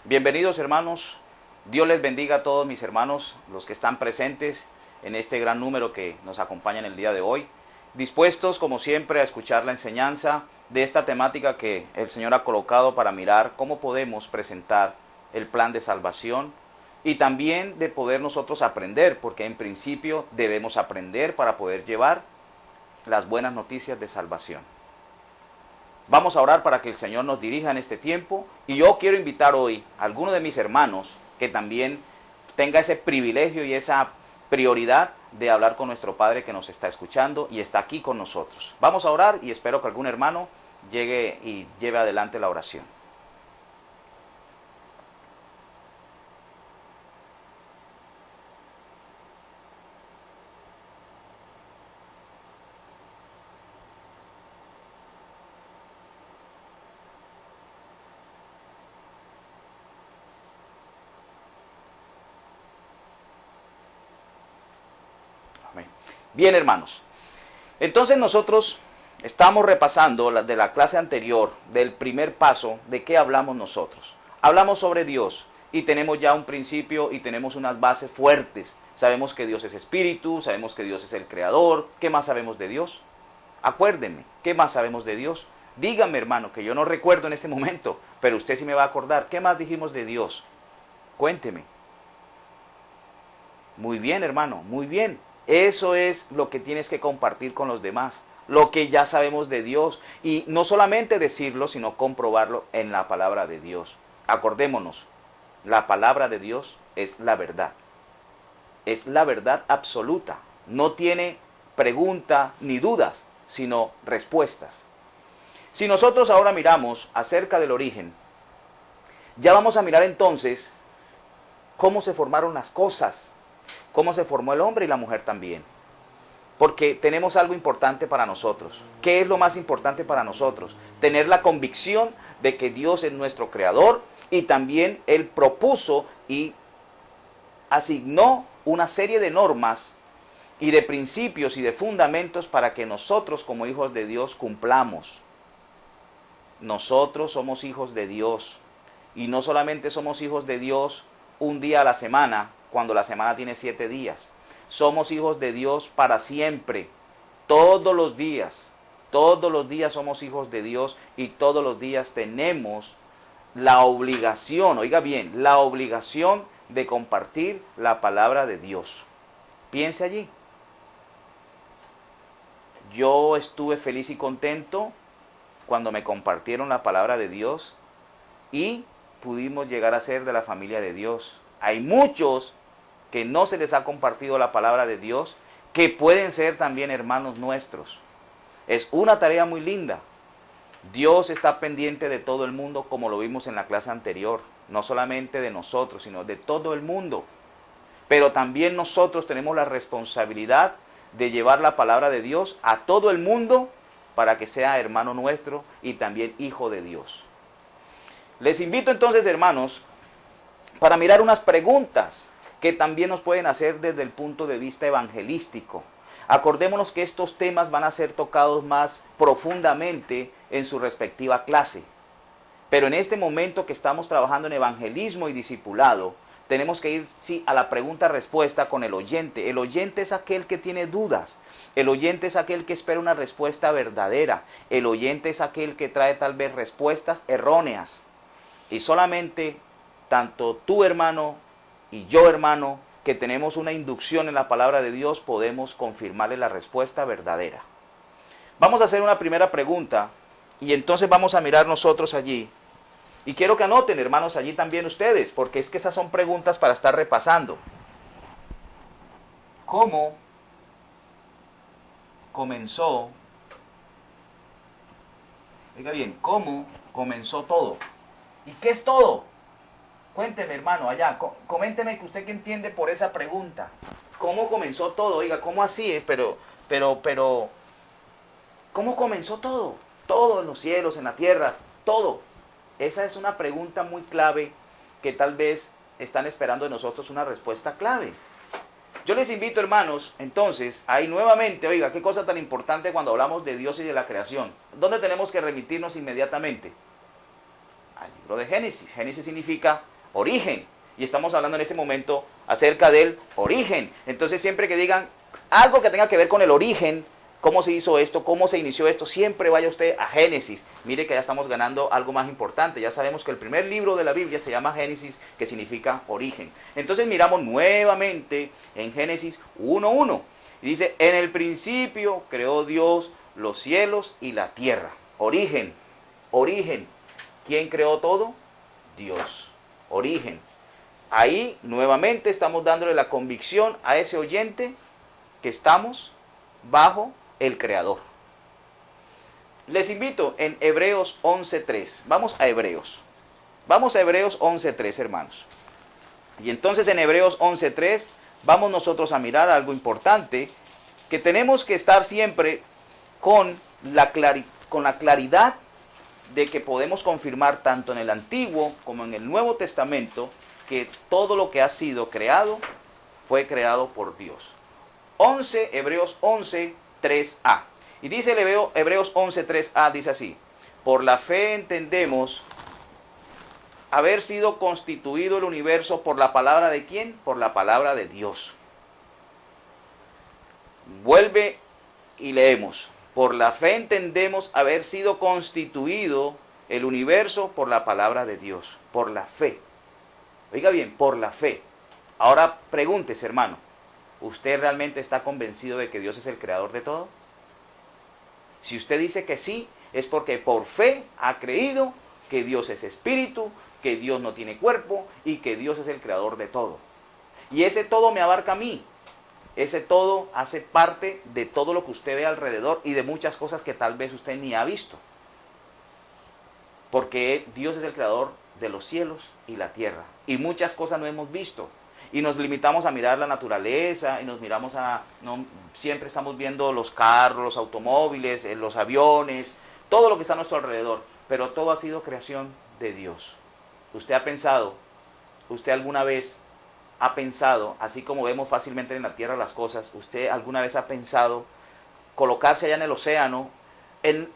Bienvenidos hermanos, Dios les bendiga a todos mis hermanos, los que están presentes en este gran número que nos acompaña en el día de hoy. Dispuestos como siempre a escuchar la enseñanza de esta temática que el Señor ha colocado para mirar cómo podemos presentar el plan de salvación y también de poder nosotros aprender, porque en principio debemos aprender para poder llevar las buenas noticias de salvación. Vamos a orar para que el Señor nos dirija en este tiempo y yo quiero invitar hoy a alguno de mis hermanos que también tenga ese privilegio y esa prioridad de hablar con nuestro Padre que nos está escuchando y está aquí con nosotros. Vamos a orar y espero que algún hermano llegue y lleve adelante la oración. Bien, hermanos, entonces nosotros estamos repasando de la clase anterior, del primer paso, de qué hablamos nosotros. Hablamos sobre Dios y tenemos ya un principio y tenemos unas bases fuertes. Sabemos que Dios es espíritu, sabemos que Dios es el creador. ¿Qué más sabemos de Dios? Acuérdenme, ¿qué más sabemos de Dios? Díganme, hermano, que yo no recuerdo en este momento, pero usted sí me va a acordar. ¿Qué más dijimos de Dios? Cuénteme. Muy bien, hermano, muy bien. Eso es lo que tienes que compartir con los demás, lo que ya sabemos de Dios. Y no solamente decirlo, sino comprobarlo en la palabra de Dios. Acordémonos, la palabra de Dios es la verdad. Es la verdad absoluta. No tiene pregunta ni dudas, sino respuestas. Si nosotros ahora miramos acerca del origen, ya vamos a mirar entonces cómo se formaron las cosas. Cómo se formó el hombre y la mujer también. Porque tenemos algo importante para nosotros. ¿Qué es lo más importante para nosotros? Tener la convicción de que Dios es nuestro creador y también Él propuso y asignó una serie de normas y de principios y de fundamentos para que nosotros como hijos de Dios cumplamos. Nosotros somos hijos de Dios y no solamente somos hijos de Dios un día a la semana, cuando la semana tiene 7 días. Somos hijos de Dios para siempre, todos los días somos hijos de Dios y todos los días tenemos la obligación, oiga bien, la obligación de compartir la palabra de Dios. Piense allí. Yo estuve feliz y contento cuando me compartieron la palabra de Dios y pudimos llegar a ser de la familia de Dios. Hay muchos que no se les ha compartido la palabra de Dios, que pueden ser también hermanos nuestros. Es una tarea muy linda. Dios está pendiente de todo el mundo, como lo vimos en la clase anterior. No solamente de nosotros, sino de todo el mundo. Pero también nosotros tenemos la responsabilidad de llevar la palabra de Dios a todo el mundo para que sea hermano nuestro y también hijo de Dios. Les invito entonces, hermanos, para mirar unas preguntas que también nos pueden hacer desde el punto de vista evangelístico. Acordémonos que estos temas van a ser tocados más profundamente en su respectiva clase. Pero en este momento que estamos trabajando en evangelismo y discipulado, tenemos que ir sí, a la pregunta-respuesta con el oyente. El oyente es aquel que tiene dudas. El oyente es aquel que espera una respuesta verdadera. El oyente es aquel que trae tal vez respuestas erróneas. Y solamente tanto tú, hermano, y yo, hermano, que tenemos una inducción en la palabra de Dios, podemos confirmarle la respuesta verdadera. Vamos a hacer una primera pregunta y entonces vamos a mirar nosotros allí. Y quiero que anoten, hermanos, allí también ustedes, porque es que esas son preguntas para estar repasando. ¿Cómo comenzó? Oiga bien, ¿cómo comenzó todo? ¿Y qué es todo? Cuénteme, hermano, allá, coménteme que usted que entiende por esa pregunta. ¿Cómo comenzó todo? Oiga, ¿cómo así es? Pero, ¿cómo comenzó todo? Todo en los cielos, en la tierra, todo. Esa es una pregunta muy clave que tal vez están esperando de nosotros una respuesta clave. Yo les invito, hermanos, entonces, ahí nuevamente, oiga, qué cosa tan importante cuando hablamos de Dios y de la creación. ¿Dónde tenemos que remitirnos inmediatamente? Al libro de Génesis. Génesis significa origen. Y estamos hablando en este momento acerca del origen. Entonces siempre que digan algo que tenga que ver con el origen, cómo se hizo esto, cómo se inició esto, siempre vaya usted a Génesis. Mire que ya estamos ganando algo más importante. Ya sabemos que el primer libro de la Biblia se llama Génesis, que significa origen. Entonces miramos nuevamente en Génesis 1:1. Y dice, en el principio creó Dios los cielos y la tierra. Origen, origen. ¿Quién creó todo? Dios. Origen. Ahí nuevamente estamos dándole la convicción a ese oyente que estamos bajo el Creador. Les invito en Hebreos 11:3. Vamos a Hebreos. Vamos a Hebreos 11:3, hermanos. Y entonces en Hebreos 11:3 vamos nosotros a mirar algo importante, que tenemos que estar siempre con la claridad de que podemos confirmar tanto en el Antiguo como en el Nuevo Testamento que todo lo que ha sido creado fue creado por Dios. Hebreos 11:3a. Y dice el Hebreos 11:3a, dice así: por la fe entendemos haber sido constituido el universo por la palabra de ¿quién? Por la palabra de Dios. Vuelve y leemos. Por la fe entendemos haber sido constituido el universo por la palabra de Dios. Por la fe. Oiga bien, por la fe. Ahora pregúntese, hermano, ¿usted realmente está convencido de que Dios es el creador de todo? Si usted dice que sí, es porque por fe ha creído que Dios es espíritu, que Dios no tiene cuerpo y que Dios es el creador de todo. Y ese todo me abarca a mí. Ese todo hace parte de todo lo que usted ve alrededor y de muchas cosas que tal vez usted ni ha visto. Porque Dios es el creador de los cielos y la tierra. Y muchas cosas no hemos visto. Y nos limitamos a mirar la naturaleza y nos miramos siempre estamos viendo los carros, los automóviles, los aviones, todo lo que está a nuestro alrededor. Pero todo ha sido creación de Dios. Usted alguna vez ha pensado, así como vemos fácilmente en la tierra las cosas, usted alguna vez ha pensado colocarse allá en el océano, en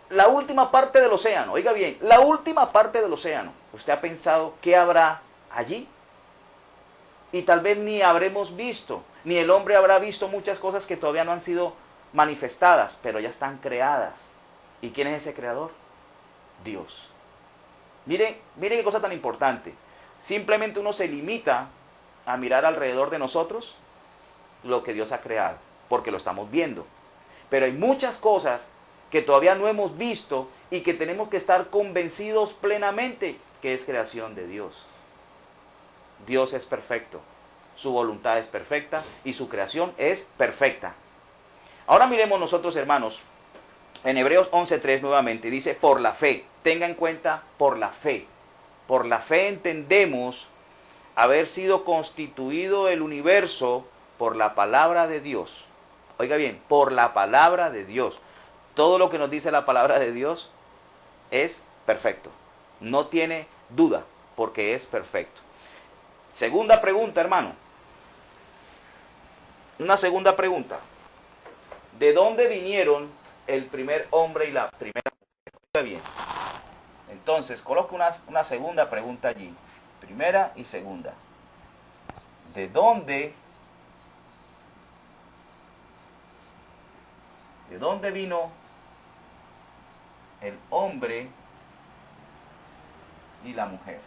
la última parte del océano, oiga bien, la última parte del océano. ¿Usted ha pensado qué habrá allí? Y tal vez ni habremos visto, ni el hombre habrá visto muchas cosas que todavía no han sido manifestadas, pero ya están creadas. ¿Y quién es ese creador? Dios. Mire qué cosa tan importante. Simplemente uno se limita a mirar alrededor de nosotros lo que Dios ha creado, porque lo estamos viendo. Pero hay muchas cosas que todavía no hemos visto y que tenemos que estar convencidos plenamente que es creación de Dios. Dios es perfecto, su voluntad es perfecta y su creación es perfecta. Ahora miremos nosotros, hermanos, en Hebreos 11:3 nuevamente, dice por la fe. Tenga en cuenta por la fe. Por la fe entendemos haber sido constituido el universo por la palabra de Dios. Oiga bien, por la palabra de Dios. Todo lo que nos dice la palabra de Dios es perfecto. No tiene duda, porque es perfecto. Segunda pregunta, hermano. Una segunda pregunta. ¿De dónde vinieron el primer hombre y la primera mujer? Oiga bien. Entonces, coloco una segunda pregunta allí. Primera y segunda. ¿De dónde vino el hombre y la mujer?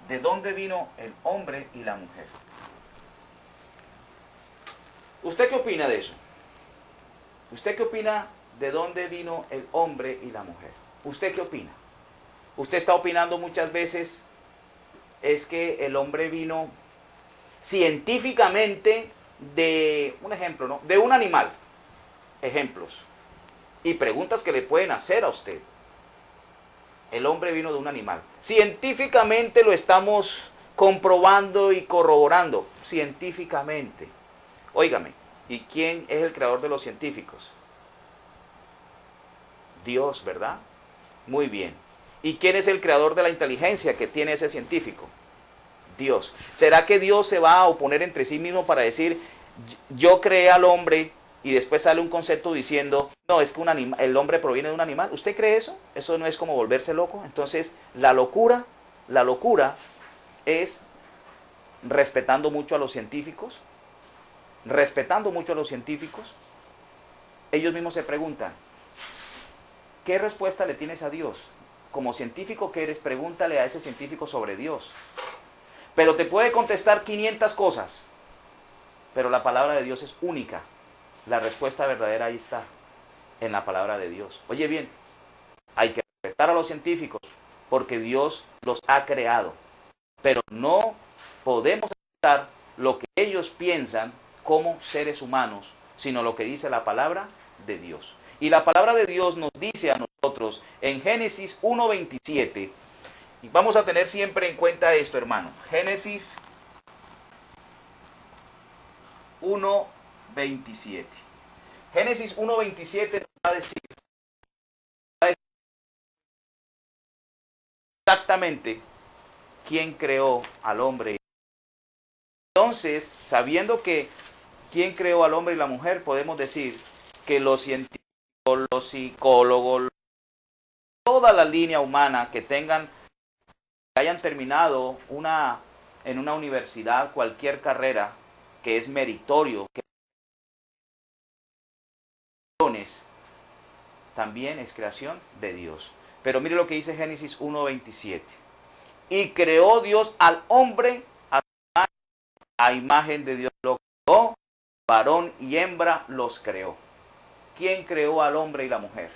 ¿De dónde vino el hombre y la mujer? ¿Usted qué opina de eso? ¿Usted qué opina de dónde vino el hombre y la mujer? ¿Usted qué opina? Usted está opinando muchas veces es que el hombre vino científicamente de un ejemplo, ¿no? De un animal. Ejemplos. Y preguntas que le pueden hacer a usted. El hombre vino de un animal. Científicamente lo estamos comprobando y corroborando. Científicamente. Óigame, ¿y quién es el creador de los científicos? Dios, ¿verdad? Muy bien. ¿Y quién es el creador de la inteligencia que tiene ese científico? Dios. ¿Será que Dios se va a oponer entre sí mismo para decir, yo creé al hombre y después sale un concepto diciendo, no, es que el hombre proviene de un animal. ¿Usted cree eso? Eso no es como volverse loco. Entonces, la locura es respetando mucho a los científicos, ellos mismos se preguntan, ¿qué respuesta le tienes a Dios? Como científico que eres, pregúntale a ese científico sobre Dios. Pero te puede contestar 500 cosas, pero la palabra de Dios es única. La respuesta verdadera ahí está, en la palabra de Dios. Oye bien, hay que respetar a los científicos, porque Dios los ha creado. Pero no podemos aceptar lo que ellos piensan como seres humanos, sino lo que dice la palabra de Dios. Y la palabra de Dios nos dice a nosotros en Génesis 1:27, y vamos a tener siempre en cuenta esto, hermano. Génesis 1:27. Génesis 1:27 nos va a decir exactamente quién creó al hombre. Entonces, sabiendo que quién creó al hombre y la mujer, podemos decir que los científicos, los psicólogos, toda la línea humana que hayan terminado en una universidad, cualquier carrera que es meritorio, que también es creación de Dios. Pero mire lo que dice Génesis 1:27. Y creó Dios al hombre a imagen de Dios lo creó, varón y hembra los creó. ¿Quién creó al hombre y la mujer?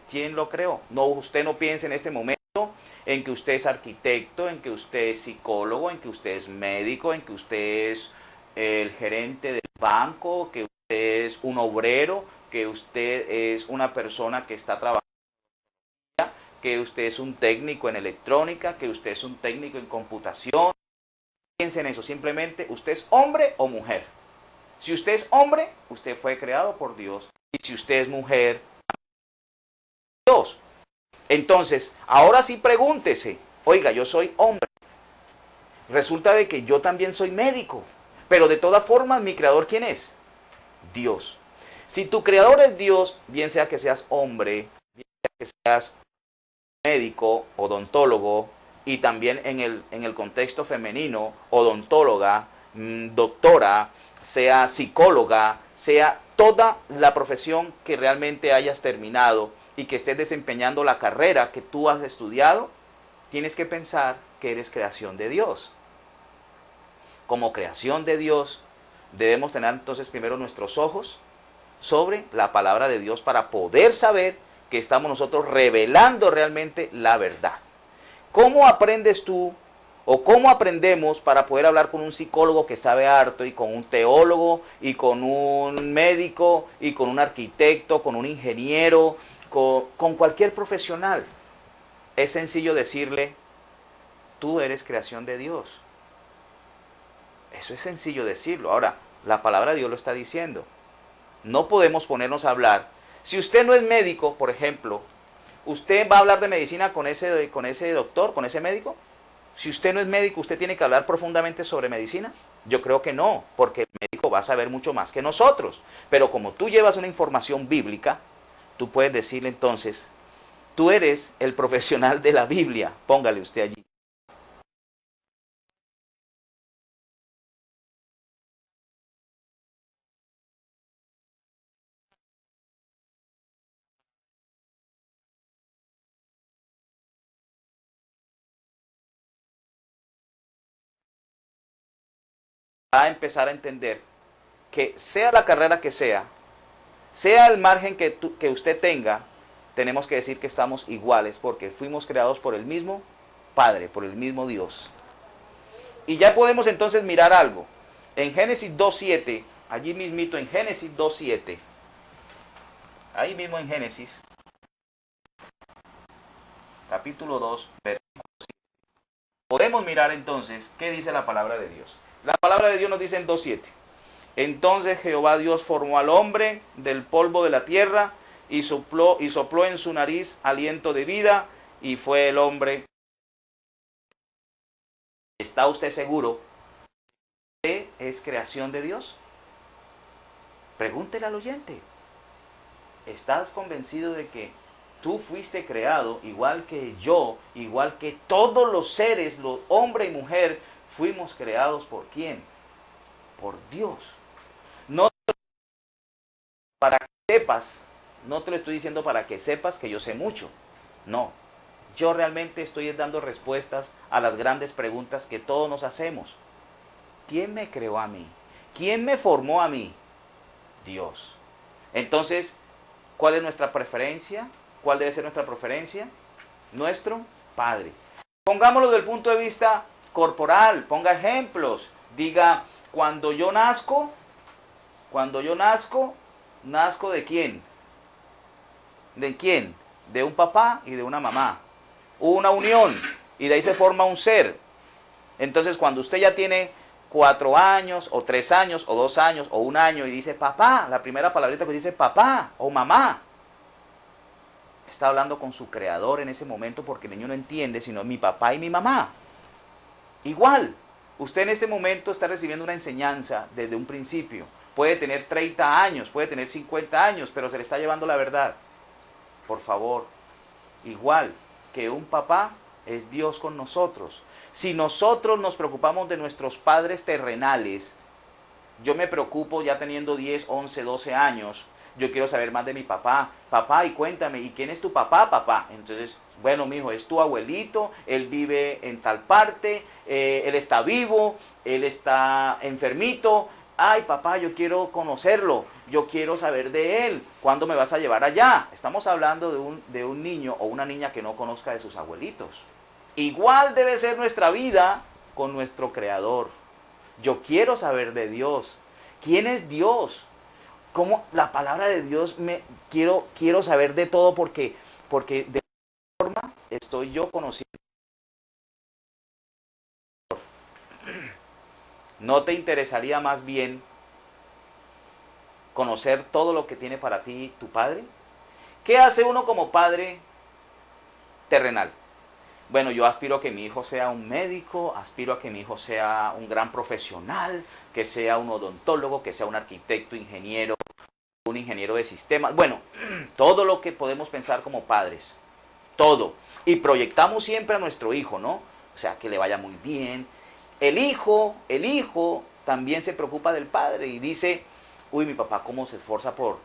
¿Quién lo creó? No, usted no piense en este momento en que usted es arquitecto, en que usted es psicólogo, en que usted es médico, en que usted es el gerente del banco, que usted es un obrero, que usted es una persona que está trabajando, que usted es un técnico en electrónica, que usted es un técnico en computación. Piense en eso, simplemente usted es hombre o mujer. Si usted es hombre, usted fue creado por Dios. Y si usted es mujer, Dios. Entonces, ahora sí pregúntese, oiga, yo soy hombre. Resulta de que yo también soy médico. Pero de todas formas, mi creador, ¿quién es? Dios. Si tu creador es Dios, bien sea que seas hombre, bien sea que seas médico, odontólogo, y también en el contexto femenino, odontóloga, doctora, sea psicóloga, sea toda la profesión que realmente hayas terminado y que estés desempeñando la carrera que tú has estudiado, tienes que pensar que eres creación de Dios. Como creación de Dios, debemos tener entonces primero nuestros ojos sobre la palabra de Dios para poder saber que estamos nosotros revelando realmente la verdad. ¿Cómo aprendes tú o cómo aprendemos para poder hablar con un psicólogo que sabe harto y con un teólogo y con un médico y con un arquitecto, con un ingeniero, con cualquier profesional? Es sencillo decirle, tú eres creación de Dios. Eso es sencillo decirlo. Ahora, la palabra de Dios lo está diciendo. No podemos ponernos a hablar. Si usted no es médico, por ejemplo, ¿usted va a hablar de medicina con ese doctor, con ese médico? Si usted no es médico, ¿usted tiene que hablar profundamente sobre medicina? Yo creo que no, porque el médico va a saber mucho más que nosotros. Pero como tú llevas una información bíblica, tú puedes decirle entonces, tú eres el profesional de la Biblia, póngale usted allí. Va a empezar a entender que sea la carrera que sea el margen que usted tenga, tenemos que decir que estamos iguales porque fuimos creados por el mismo Padre, por el mismo Dios. Y ya podemos entonces mirar algo. En Génesis 2:7, allí mismito en Génesis 2:7, ahí mismo en Génesis, capítulo 2, versículo 7, podemos mirar entonces qué dice la palabra de Dios. La palabra de Dios nos dice en 2:7. Entonces Jehová Dios formó al hombre del polvo de la tierra y sopló en su nariz aliento de vida y fue el hombre. ¿Está usted seguro que es creación de Dios? Pregúntele al oyente. ¿Estás convencido de que tú fuiste creado igual que yo, igual que todos los seres, los hombre y mujer, fuimos creados por quién? Por Dios. No para que sepas, no te lo estoy diciendo para que sepas que yo sé mucho. No, yo realmente estoy dando respuestas a las grandes preguntas que todos nos hacemos. ¿Quién me creó a mí? ¿Quién me formó a mí? Dios. Entonces, ¿cuál es nuestra preferencia? ¿Cuál debe ser nuestra preferencia? Nuestro Padre. Pongámoslo desde el punto de vista corporal, ponga ejemplos. Diga, cuando yo nazco, ¿nazco de quién? ¿De quién? De un papá y de una mamá. Hubo una unión y de ahí se forma un ser. Entonces, cuando usted ya tiene 4 años, o 3 años, o 2 años, o 1 año, y dice papá, la primera palabrita que dice papá o mamá, está hablando con su creador en ese momento, porque el niño no entiende sino mi papá y mi mamá. Igual, usted en este momento está recibiendo una enseñanza desde un principio. Puede tener 30 años, puede tener 50 años, pero se le está llevando la verdad. Por favor, igual que un papá, es Dios con nosotros. Si nosotros nos preocupamos de nuestros padres terrenales, yo me preocupo ya teniendo 10, 11, 12 años, yo quiero saber más de mi papá. Papá, y cuéntame, ¿y quién es tu papá, papá? Entonces, bueno, mijo, es tu abuelito, él vive en tal parte, él está vivo, él está enfermito. Ay, papá, yo quiero conocerlo, yo quiero saber de él. ¿Cuándo me vas a llevar allá? Estamos hablando de un niño o una niña que no conozca de sus abuelitos. Igual debe ser nuestra vida con nuestro Creador. Yo quiero saber de Dios. ¿Quién es Dios? ¿Cómo la palabra de Dios quiero saber de todo porque de esta forma estoy yo conociendo? ¿No te interesaría más bien conocer todo lo que tiene para ti tu Padre? ¿Qué hace uno como padre terrenal? Bueno, yo aspiro a que mi hijo sea un médico, aspiro a que mi hijo sea un gran profesional, que sea un odontólogo, que sea un arquitecto, ingeniero, un ingeniero de sistemas. Bueno, todo lo que podemos pensar como padres, todo. Y proyectamos siempre a nuestro hijo, ¿no? O sea, que le vaya muy bien. El hijo también se preocupa del padre y dice, uy, mi papá cómo se esfuerza por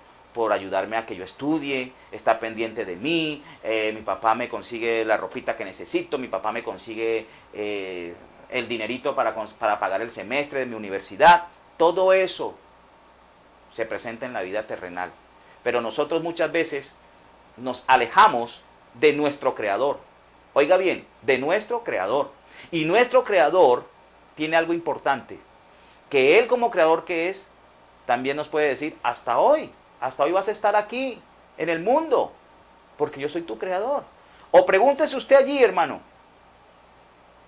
ayudarme a que yo estudie, está pendiente de mí, mi papá me consigue la ropita que necesito, mi papá me consigue el dinerito para pagar el semestre de mi universidad. Todo eso se presenta en la vida terrenal. Pero nosotros muchas veces nos alejamos de nuestro Creador. Oiga bien, de nuestro Creador. Y nuestro Creador tiene algo importante, que Él como Creador que es, también nos puede decir, hasta hoy vas a estar aquí, en el mundo, porque yo soy tu Creador. O pregúntese usted allí, hermano,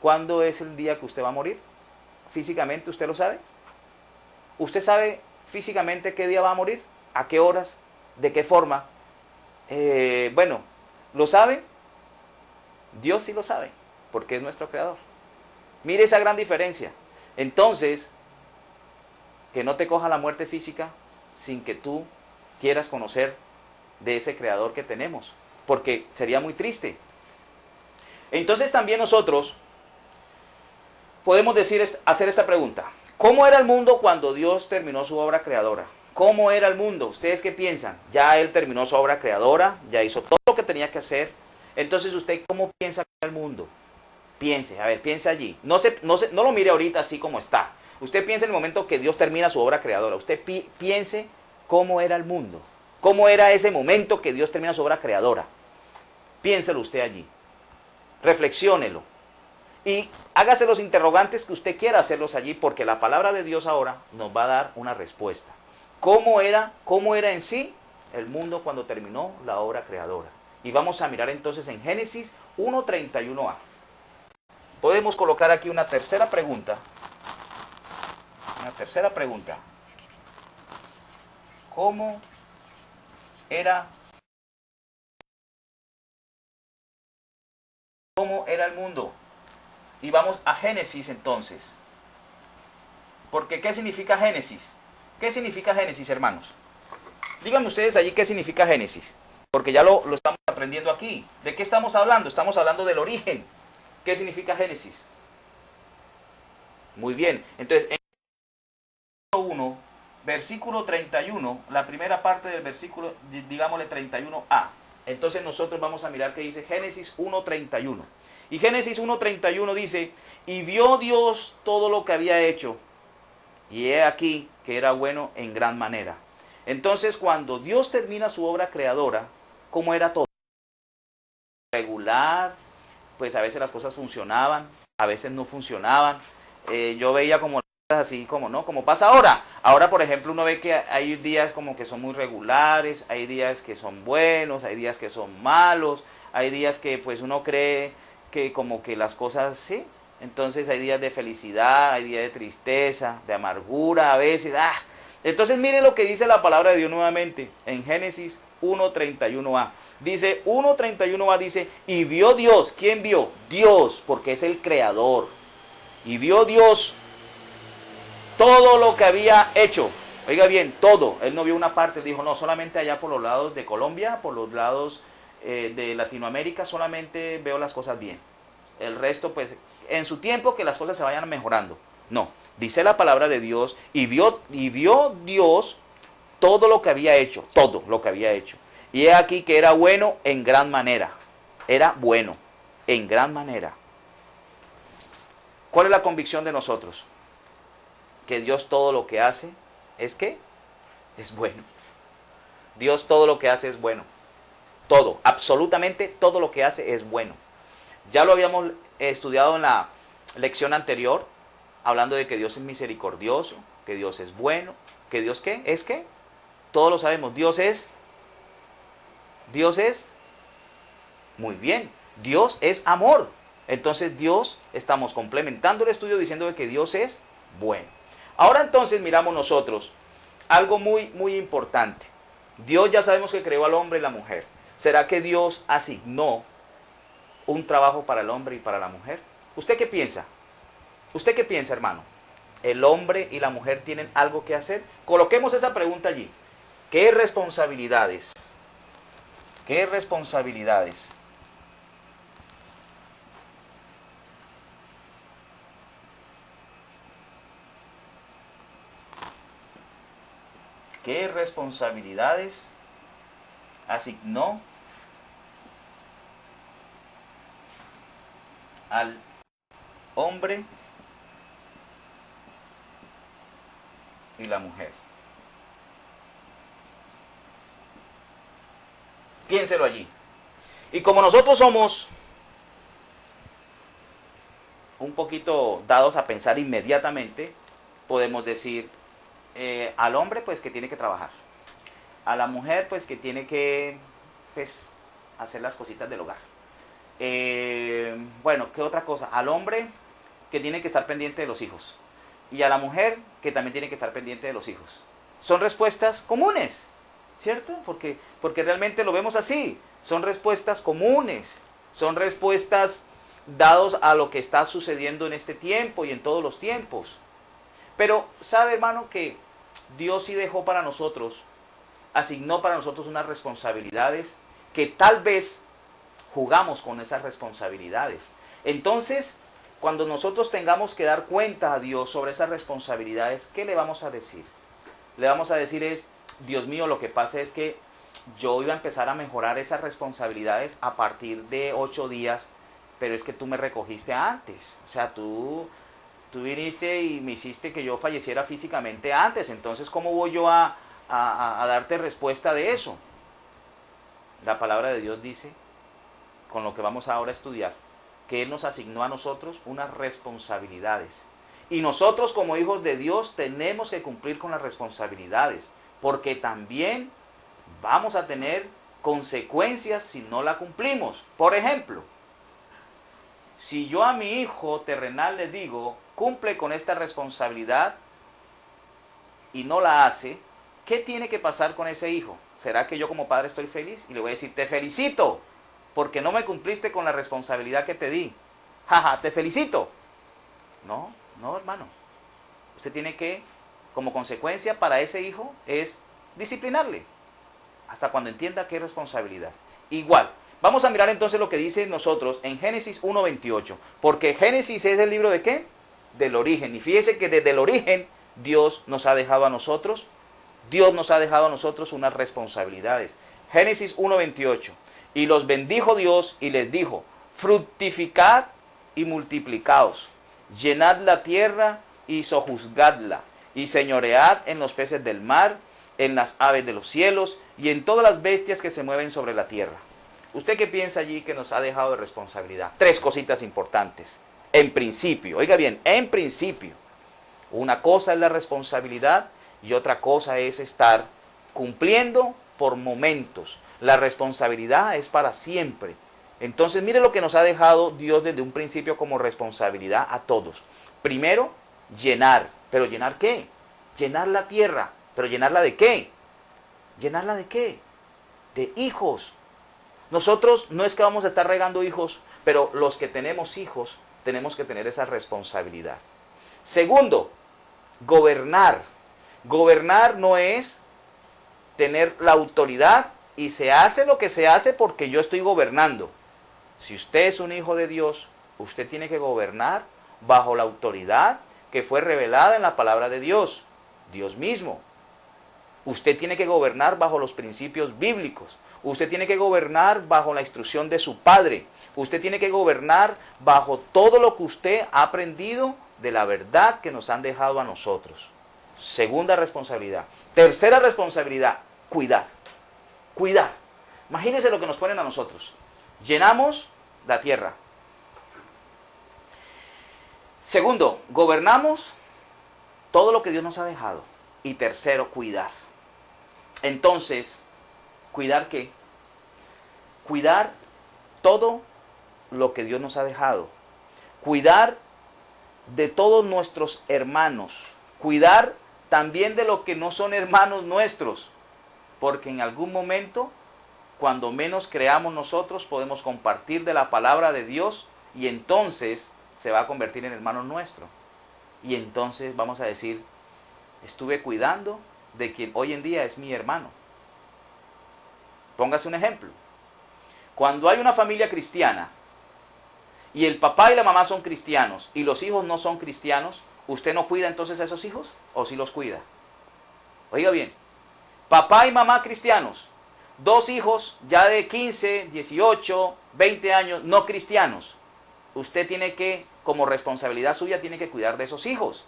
¿cuándo es el día que usted va a morir? Físicamente, ¿usted lo sabe? ¿Usted sabe físicamente qué día va a morir? ¿A qué horas? ¿De qué forma? Bueno, ¿lo sabe? Dios sí lo sabe, porque es nuestro Creador. Mire esa gran diferencia. Entonces, que no te coja la muerte física sin que tú quieras conocer de ese Creador que tenemos, porque sería muy triste. Entonces también nosotros podemos hacer esta pregunta. ¿Cómo era el mundo cuando Dios terminó su obra creadora? ¿Cómo era el mundo? ¿Ustedes qué piensan? Ya Él terminó su obra creadora, ya hizo todo lo que tenía que hacer. Entonces, ¿usted cómo piensa que era el mundo? Piense, a ver, piense allí. No lo mire ahorita así como está. Usted piense en el momento que Dios termina su obra creadora. Usted piense cómo era el mundo. ¿Cómo era ese momento que Dios termina su obra creadora? Piénselo usted allí. Reflexiónelo. Y hágase los interrogantes que usted quiera hacerlos allí, porque la palabra de Dios ahora nos va a dar una respuesta. ¿Cómo era en sí el mundo cuando terminó la obra creadora? Y vamos a mirar entonces en Génesis 1:31a. Podemos colocar aquí una tercera pregunta. Una tercera pregunta. ¿Cómo era el mundo? Y vamos a Génesis entonces. Porque ¿qué significa Génesis? ¿Qué significa Génesis, hermanos? Díganme ustedes allí qué significa Génesis. Porque ya lo estamos aprendiendo aquí. ¿De qué estamos hablando? Estamos hablando del origen. ¿Qué significa Génesis? Muy bien. Entonces, en 1, versículo 31, la primera parte del versículo, digámosle 31a. Entonces nosotros vamos a mirar qué dice Génesis 1:31. Y Génesis 1:31 dice, y vio Dios todo lo que había hecho, y he aquí que era bueno en gran manera. Entonces cuando Dios termina su obra creadora, ¿cómo era todo? Regular, pues a veces las cosas funcionaban, a veces no funcionaban. Yo veía como así como no, como pasa ahora. Ahora, por ejemplo, uno ve que hay días como que son muy regulares, hay días que son buenos, hay días que son malos, hay días que pues uno cree que como que las cosas sí. Entonces hay días de felicidad, hay días de tristeza, de amargura a veces. Entonces mire lo que dice la palabra de Dios nuevamente en Génesis 1:31a. Dice 1:31a dice, y vio Dios. ¿Quién vio? Dios, porque es el creador. Y vio Dios todo lo que había hecho. Oiga bien, todo. Él no vio una parte, él dijo, no, solamente allá por los lados de Colombia, por los lados de Latinoamérica, solamente veo las cosas bien. El resto, pues, en su tiempo que las cosas se vayan mejorando. No, dice la palabra de Dios, y vio Dios todo lo que había hecho, todo lo que había hecho. Y he aquí que era bueno en gran manera. Era bueno en gran manera. ¿Cuál es la convicción de nosotros? Que Dios todo lo que hace es que es bueno. Dios todo lo que hace es bueno. Todo, absolutamente todo lo que hace es bueno. Ya lo habíamos estudiado en la lección anterior, hablando de que Dios es misericordioso, que Dios es bueno, que Dios ¿qué? ¿Es qué? Todos lo sabemos, Dios es muy bien, Dios es amor. Entonces Dios, estamos complementando el estudio diciendo que Dios es bueno. Ahora entonces miramos nosotros algo muy, muy importante. Dios ya sabemos que creó al hombre y la mujer. ¿Será que Dios asignó un trabajo para el hombre y para la mujer? ¿Usted qué piensa? ¿Usted qué piensa, hermano? ¿El hombre y la mujer tienen algo que hacer? Coloquemos esa pregunta allí. ¿Qué responsabilidades? ¿Qué responsabilidades? ¿Qué responsabilidades asignó al hombre y la mujer? Piénselo allí. Y como nosotros somos un poquito dados a pensar inmediatamente, podemos decir al hombre pues que tiene que trabajar, a la mujer pues que tiene que pues hacer las cositas del hogar. Bueno, ¿qué otra cosa? Al hombre que tiene que estar pendiente de los hijos y a la mujer que también tiene que estar pendiente de los hijos. Son respuestas comunes, ¿cierto? Porque realmente lo vemos así. Son respuestas comunes, son respuestas dados a lo que está sucediendo en este tiempo y en todos los tiempos. Pero, ¿sabe, hermano, que Dios sí dejó para nosotros, asignó para nosotros unas responsabilidades que tal vez jugamos con esas responsabilidades? Entonces, cuando nosotros tengamos que dar cuenta a Dios sobre esas responsabilidades, ¿qué le vamos a decir? Le vamos a decir es, Dios mío, lo que pasa es que yo iba a empezar a mejorar esas responsabilidades a partir de 8 días, pero es que tú me recogiste antes. O sea, tú viniste y me hiciste que yo falleciera físicamente antes. Entonces, ¿cómo voy yo a darte respuesta de eso? La palabra de Dios dice, con lo que vamos ahora a estudiar, que Él nos asignó a nosotros unas responsabilidades. Y nosotros como hijos de Dios tenemos que cumplir con las responsabilidades, porque también vamos a tener consecuencias si no la cumplimos. Por ejemplo, si yo a mi hijo terrenal le digo, cumple con esta responsabilidad y no la hace, ¿qué tiene que pasar con ese hijo? ¿Será que yo como padre estoy feliz? Y le voy a decir, te felicito, porque no me cumpliste con la responsabilidad que te di. Jaja, te felicito. No, no, hermano. Usted tiene que como consecuencia para ese hijo es disciplinarle, hasta cuando entienda que es responsabilidad. Igual, vamos a mirar entonces lo que dice nosotros en Génesis 1:28, porque Génesis es el libro de ¿qué? Del origen. Y fíjese que desde el origen Dios nos ha dejado a nosotros, unas responsabilidades. Génesis 1:28, y los bendijo Dios y les dijo, fructificad y multiplicaos, llenad la tierra y sojuzgadla, y señoread en los peces del mar, en las aves de los cielos y en todas las bestias que se mueven sobre la tierra. ¿Usted qué piensa allí que nos ha dejado de responsabilidad? Tres cositas importantes. En principio, oiga bien, en principio, una cosa es la responsabilidad y otra cosa es estar cumpliendo por momentos. La responsabilidad es para siempre. Entonces, mire lo que nos ha dejado Dios desde un principio como responsabilidad a todos. Primero, llenar. ¿Pero llenar qué? Llenar la tierra. ¿Pero llenarla de qué? ¿Llenarla de qué? De hijos. Nosotros no es que vamos a estar regando hijos, pero los que tenemos hijos tenemos que tener esa responsabilidad. Segundo, gobernar. Gobernar no es tener la autoridad y se hace lo que se hace porque yo estoy gobernando. Si usted es un hijo de Dios, usted tiene que gobernar bajo la autoridad que fue revelada en la palabra de Dios, Dios mismo. Usted tiene que gobernar bajo los principios bíblicos. Usted tiene que gobernar bajo la instrucción de su padre. Usted tiene que gobernar bajo todo lo que usted ha aprendido de la verdad que nos han dejado a nosotros. Segunda responsabilidad. Tercera responsabilidad, cuidar. Cuidar. Imagínense lo que nos ponen a nosotros. Llenamos la tierra. Segundo, gobernamos todo lo que Dios nos ha dejado. Y tercero, cuidar. Entonces, ¿cuidar qué? Cuidar todo lo que Dios nos ha dejado. Cuidar de todos nuestros hermanos. Cuidar también de los que no son hermanos nuestros. Porque en algún momento, cuando menos creamos nosotros, podemos compartir de la palabra de Dios y entonces se va a convertir en hermano nuestro. Y entonces vamos a decir, estuve cuidando de quien hoy en día es mi hermano. Póngase un ejemplo. Cuando hay una familia cristiana y el papá y la mamá son cristianos y los hijos no son cristianos, ¿usted no cuida entonces a esos hijos o sí los cuida? Oiga bien, papá y mamá cristianos, dos hijos ya de 15, 18, 20 años no cristianos. Usted tiene que, como responsabilidad suya, tiene que cuidar de esos hijos.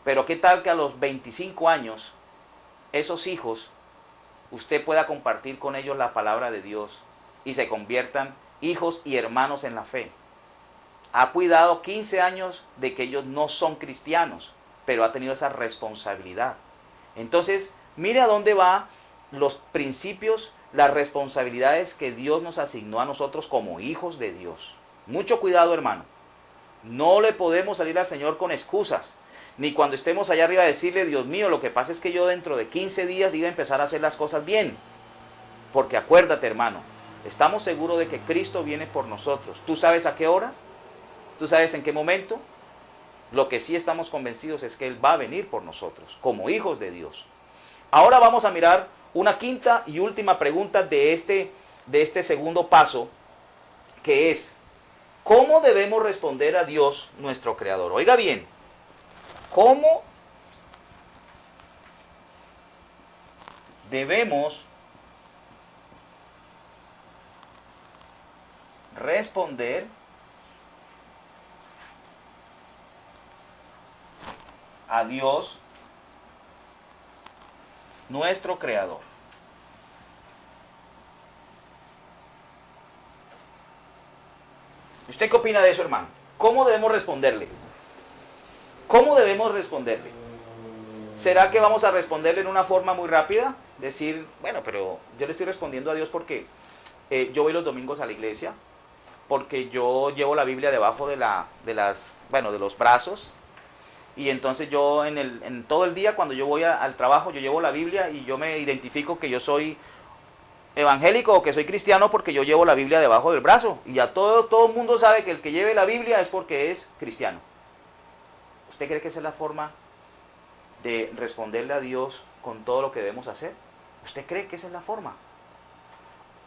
Pero ¿qué tal que a los 25 años, esos hijos, usted pueda compartir con ellos la palabra de Dios y se conviertan hijos y hermanos en la fe? Ha cuidado 15 años de que ellos no son cristianos, pero ha tenido esa responsabilidad. Entonces, mire a dónde van los principios, las responsabilidades que Dios nos asignó a nosotros como hijos de Dios. Mucho cuidado, hermano. No le podemos salir al Señor con excusas. Ni cuando estemos allá arriba decirle, Dios mío, lo que pasa es que yo dentro de 15 días iba a empezar a hacer las cosas bien. Porque acuérdate, hermano, estamos seguros de que Cristo viene por nosotros. ¿Tú sabes a qué horas? ¿Tú sabes en qué momento? Lo que sí estamos convencidos es que Él va a venir por nosotros, como hijos de Dios. Ahora vamos a mirar una quinta y última pregunta de este segundo paso, que es, ¿cómo debemos responder a Dios, nuestro Creador? Oiga bien, ¿cómo debemos responder a Dios, nuestro Creador? ¿Usted qué opina de eso, hermano? ¿Cómo debemos responderle? ¿Cómo debemos responderle? ¿Será que vamos a responderle en una forma muy rápida? Decir, bueno, pero yo le estoy respondiendo a Dios porque yo voy los domingos a la iglesia, porque yo llevo la Biblia debajo de los brazos, y entonces yo en todo el día cuando yo voy al trabajo yo llevo la Biblia y yo me identifico que yo soy evangélico o que soy cristiano porque yo llevo la Biblia debajo del brazo, y ya todo el mundo sabe que el que lleve la Biblia es porque es cristiano. ¿Usted cree que esa es la forma de responderle a Dios con todo lo que debemos hacer? ¿Usted cree que esa es la forma?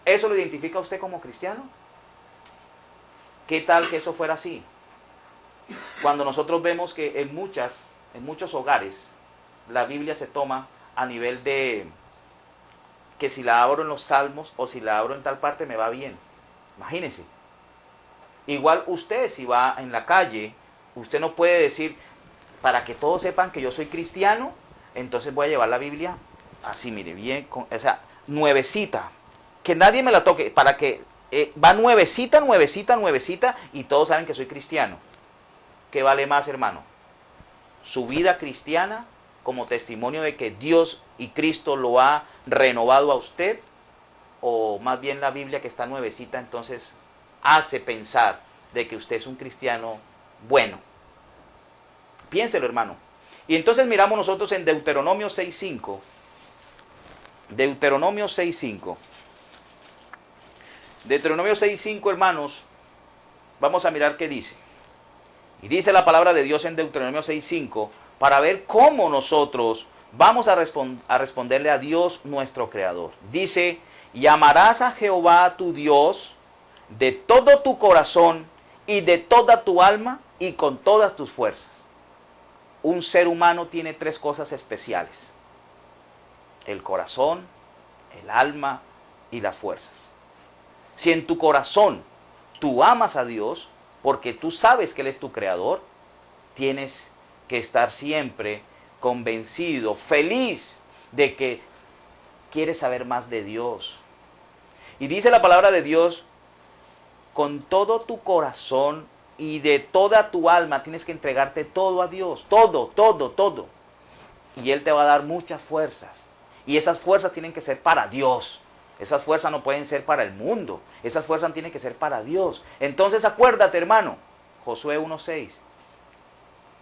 ¿Eso lo identifica usted como cristiano? ¿Qué tal que eso fuera así? Cuando nosotros vemos que en muchos hogares la Biblia se toma a nivel de que si la abro en los salmos o si la abro en tal parte me va bien. Imagínense. Igual usted, si va en la calle, usted no puede decir, para que todos sepan que yo soy cristiano, entonces voy a llevar la Biblia así, mire, bien, o sea, nuevecita, que nadie me la toque, para que va nuevecita, nuevecita, nuevecita, y todos saben que soy cristiano. ¿Qué vale más, hermano? Su vida cristiana como testimonio de que Dios y Cristo lo ha renovado a usted, o más bien la Biblia que está nuevecita, entonces hace pensar de que usted es un cristiano bueno. Piénselo, hermano. Y entonces miramos nosotros en Deuteronomio 6.5. Deuteronomio 6.5. Deuteronomio 6.5, hermanos, vamos a mirar qué dice. Y dice la palabra de Dios en Deuteronomio 6.5 para ver cómo nosotros vamos a responderle a Dios nuestro Creador. Dice, y amarás a Jehová tu Dios de todo tu corazón y de toda tu alma y con todas tus fuerzas. Un ser humano tiene tres cosas especiales: el corazón, el alma y las fuerzas. Si en tu corazón tú amas a Dios, porque tú sabes que Él es tu creador, tienes que estar siempre convencido, feliz de que quieres saber más de Dios. Y dice la palabra de Dios, con todo tu corazón y de toda tu alma tienes que entregarte todo a Dios, todo, todo, todo. Y Él te va a dar muchas fuerzas. Y esas fuerzas tienen que ser para Dios. Esas fuerzas no pueden ser para el mundo. Esas fuerzas tienen que ser para Dios. Entonces acuérdate, hermano, Josué 1.6.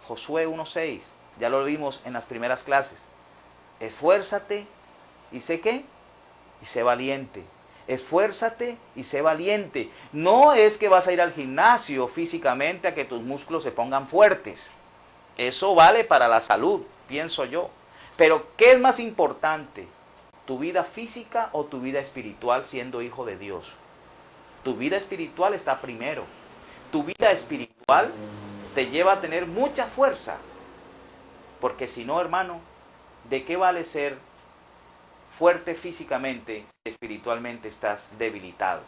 Josué 1.6. Ya lo vimos en las primeras clases. Esfuérzate y sé qué. Y sé valiente. Esfuérzate y sé valiente. No es que vas a ir al gimnasio físicamente a que tus músculos se pongan fuertes. Eso vale para la salud, pienso yo. Pero ¿qué es más importante? ¿Tu vida física o tu vida espiritual siendo hijo de Dios? Tu vida espiritual está primero. Tu vida espiritual te lleva a tener mucha fuerza. Porque si no, hermano, ¿de qué vale ser fuerte físicamente si espiritualmente estás debilitado?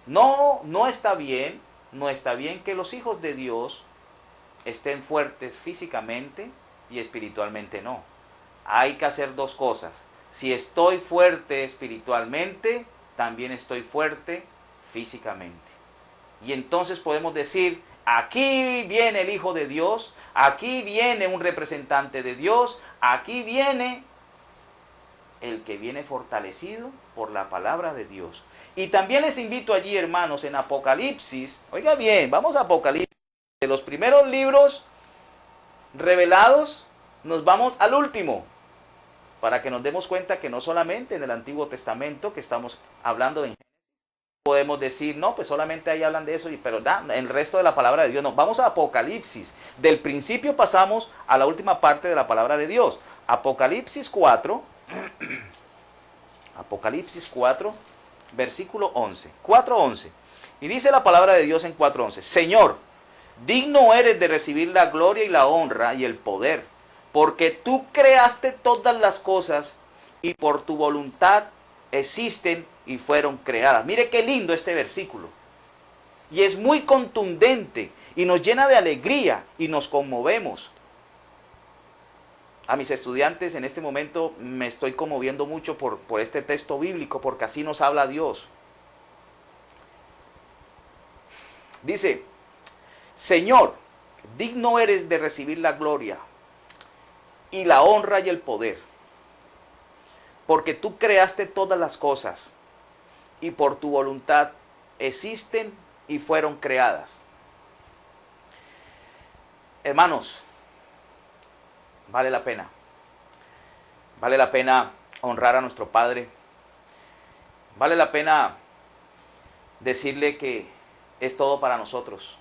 No está bien, no está bien que los hijos de Dios estén fuertes físicamente y espiritualmente no. Hay que hacer dos cosas. Si estoy fuerte espiritualmente, también estoy fuerte físicamente. Y entonces podemos decir, aquí viene el Hijo de Dios, aquí viene un representante de Dios, aquí viene el que viene fortalecido por la palabra de Dios. Y también les invito allí, hermanos, en Apocalipsis, oiga bien, vamos a Apocalipsis, de los primeros libros revelados, nos vamos al último, para que nos demos cuenta que no solamente en el Antiguo Testamento que estamos hablando de, podemos decir, no, pues solamente ahí hablan de eso, pero el resto de la palabra de Dios no. Vamos a Apocalipsis. Del principio pasamos a la última parte de la palabra de Dios. Apocalipsis 4, Apocalipsis 4, versículo 11. 4:11. Y dice la palabra de Dios en 4:11. Señor, digno eres de recibir la gloria y la honra y el poder, porque tú creaste todas las cosas y por tu voluntad existen y fueron creadas. Mire qué lindo este versículo. Y es muy contundente y nos llena de alegría y nos conmovemos. A mis estudiantes en este momento me estoy conmoviendo mucho por este texto bíblico, porque así nos habla Dios. Dice, Señor, digno eres de recibir la gloria y la honra y el poder, porque tú creaste todas las cosas y por tu voluntad existen y fueron creadas. Hermanos, vale la pena. Vale la pena honrar a nuestro Padre. Vale la pena decirle que es todo para nosotros.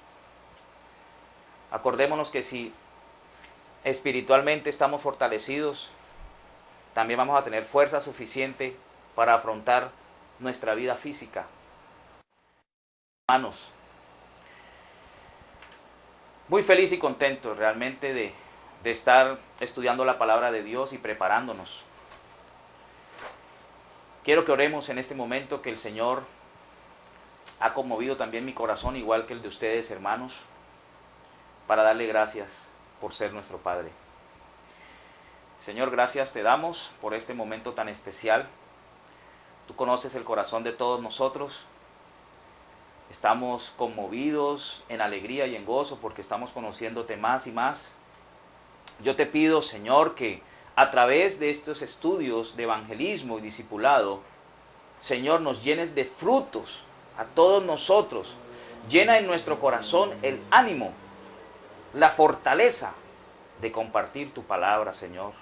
Acordémonos que si espiritualmente estamos fortalecidos, también vamos a tener fuerza suficiente para afrontar nuestra vida física. Hermanos, muy feliz y contento realmente de estar estudiando la palabra de Dios y preparándonos. Quiero que oremos en este momento, que el Señor ha conmovido también mi corazón, igual que el de ustedes, hermanos, para darle gracias por ser nuestro Padre. Señor, gracias te damos por este momento tan especial. Tú conoces el corazón de todos nosotros. Estamos conmovidos en alegría y en gozo porque estamos conociéndote más y más. Yo te pido, Señor, que a través de estos estudios de evangelismo y discipulado, Señor, nos llenes de frutos a todos nosotros. Llena en nuestro corazón el ánimo, la fortaleza de compartir tu palabra, Señor.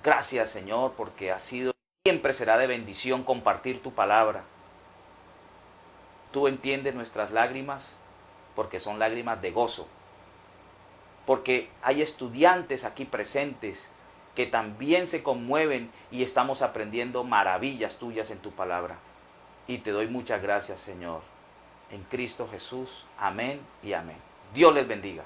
Gracias, Señor, porque siempre será de bendición compartir tu palabra. Tú entiendes nuestras lágrimas porque son lágrimas de gozo. Porque hay estudiantes aquí presentes que también se conmueven y estamos aprendiendo maravillas tuyas en tu palabra. Y te doy muchas gracias, Señor. En Cristo Jesús. Amén y amén. Dios les bendiga.